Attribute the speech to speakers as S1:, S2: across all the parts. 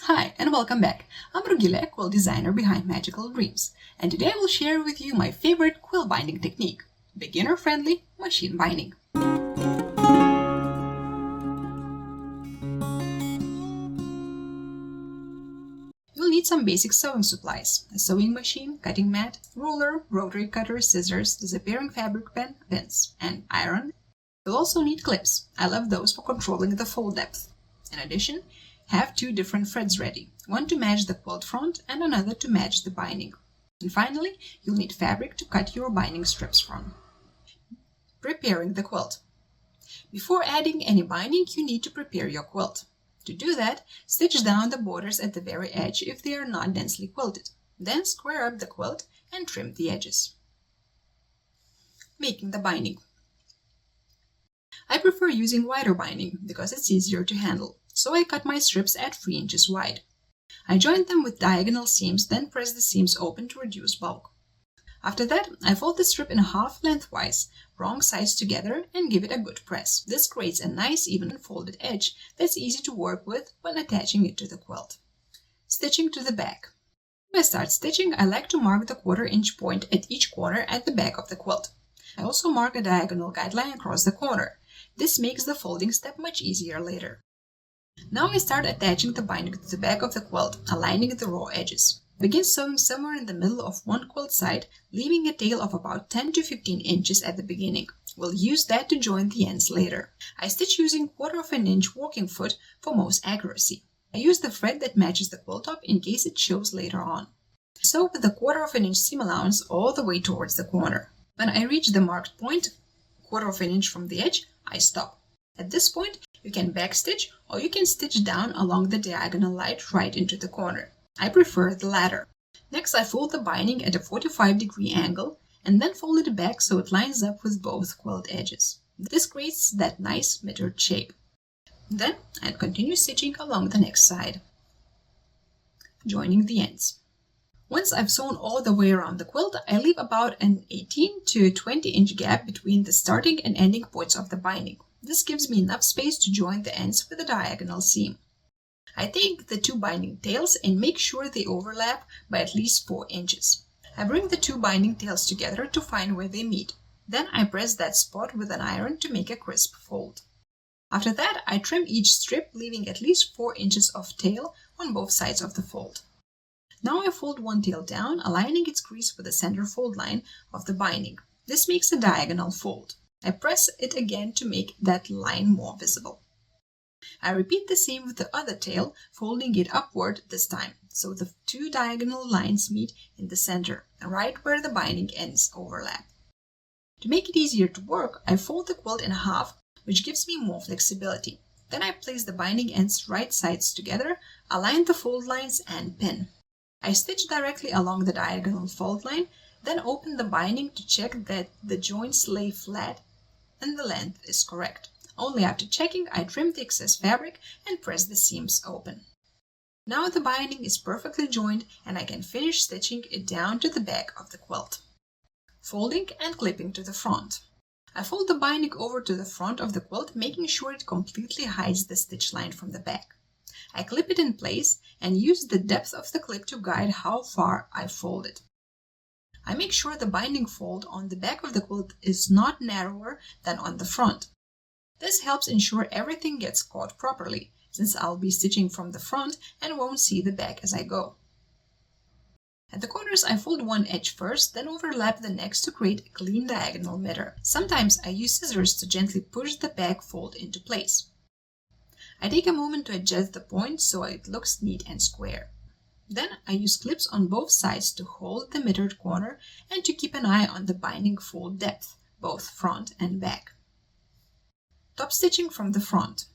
S1: Hi and welcome back. I'm Rugile, quilt designer behind Magical Dreams, and today I will share with you my favorite quilt binding technique, beginner-friendly machine binding. You'll need some basic sewing supplies, a sewing machine, cutting mat, ruler, rotary cutter, scissors, disappearing fabric pen, pins, and iron. You'll also need clips. I love those for controlling the fold depth. In addition, have two different threads ready, one to match the quilt front and another to match the binding. And finally, you'll need fabric to cut your binding strips from. Preparing the quilt. Before adding any binding, you need to prepare your quilt. To do that, stitch down the borders at the very edge if they are not densely quilted. Then square up the quilt and trim the edges. Making the binding. I prefer using wider binding because it's easier to handle, so I cut my strips at 3 inches wide. I joined them with diagonal seams, then press the seams open to reduce bulk. After that, I fold the strip in half lengthwise, wrong sides together, and give it a good press. This creates a nice even folded edge that's easy to work with when attaching it to the quilt. Stitching to the back. When I start stitching, I like to mark the 1/4 inch point at each corner at the back of the quilt. I also mark a diagonal guideline across the corner. This makes the folding step much easier later. Now I start attaching the binding to the back of the quilt, aligning the raw edges. Begin sewing somewhere in the middle of one quilt side, leaving a tail of about 10 to 15 inches at the beginning. We'll use that to join the ends later. I stitch using 1/4 inch walking foot for most accuracy. I use the thread that matches the quilt top in case it shows later on. Sew with the 1/4 inch seam allowance all the way towards the corner. When I reach the marked point, 1/4 inch from the edge, I stop. At this point, you can backstitch or you can stitch down along the diagonal line right into the corner. I prefer the latter. Next, I fold the binding at a 45-degree angle and then fold it back so it lines up with both quilt edges. This creates that nice mitered shape. Then, I continue stitching along the next side, joining the ends. Once I've sewn all the way around the quilt, I leave about an 18 to 20 inch gap between the starting and ending points of the binding. This gives me enough space to join the ends with a diagonal seam. I take the two binding tails and make sure they overlap by at least 4 inches. I bring the two binding tails together to find where they meet. Then I press that spot with an iron to make a crisp fold. After that, I trim each strip, leaving at least 4 inches of tail on both sides of the fold. Now I fold one tail down, aligning its crease with the center fold line of the binding. This makes a diagonal fold. I press it again to make that line more visible. I repeat the same with the other tail, folding it upward this time, so the two diagonal lines meet in the center, right where the binding ends overlap. To make it easier to work, I fold the quilt in half, which gives me more flexibility. Then I place the binding ends right sides together, align the fold lines, and pin. I stitch directly along the diagonal fold line, then open the binding to check that the joints lay flat and the length is correct. Only after checking, I trim the excess fabric and press the seams open. Now the binding is perfectly joined and I can finish stitching it down to the back of the quilt. Folding and clipping to the front. I fold the binding over to the front of the quilt, making sure it completely hides the stitch line from the back. I clip it in place and use the depth of the clip to guide how far I fold it. I make sure the binding fold on the back of the quilt is not narrower than on the front. This helps ensure everything gets caught properly, since I'll be stitching from the front and won't see the back as I go. At the corners, I fold one edge first, then overlap the next to create a clean diagonal miter. Sometimes I use scissors to gently push the back fold into place. I take a moment to adjust the point so it looks neat and square. Then I use clips on both sides to hold the mitered corner and to keep an eye on the binding fold depth, both front and back. Top stitching from the front.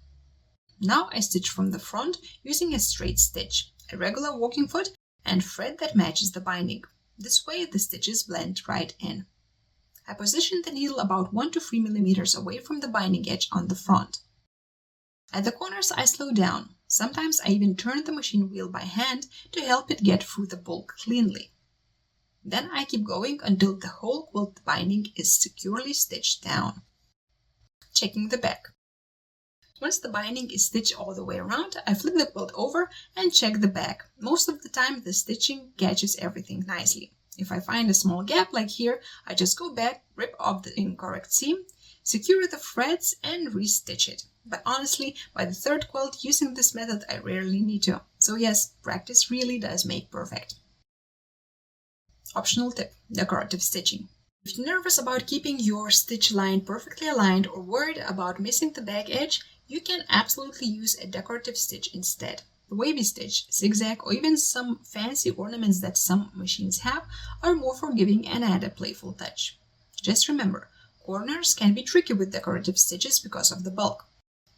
S1: Now I stitch from the front using a straight stitch, a regular walking foot, and thread that matches the binding. This way the stitches blend right in. I position the needle about 1 to 3 millimeters away from the binding edge on the front. At the corners I slow down. Sometimes I even turn the machine wheel by hand to help it get through the bulk cleanly. Then I keep going until the whole quilt binding is securely stitched down. Checking the back. Once the binding is stitched all the way around, I flip the quilt over and check the back. Most of the time the stitching catches everything nicely. If I find a small gap like here, I just go back, rip off the incorrect seam, secure the threads and restitch it. But honestly, by the third quilt using this method I rarely need to. So yes, practice really does make perfect. Optional tip: decorative stitching. If you're nervous about keeping your stitch line perfectly aligned or worried about missing the back edge, you can absolutely use a decorative stitch instead. The wavy stitch, zigzag, or even some fancy ornaments that some machines have are more forgiving and add a playful touch. Just remember, corners can be tricky with decorative stitches because of the bulk.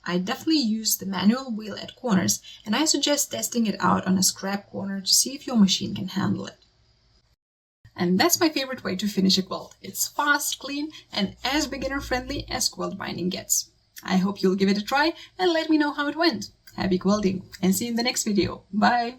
S1: I definitely use the manual wheel at corners, and I suggest testing it out on a scrap corner to see if your machine can handle it. And that's my favorite way to finish a quilt. It's fast, clean, and as beginner-friendly as quilt binding gets. I hope you'll give it a try and let me know how it went. Happy quilting, and see you in the next video. Bye!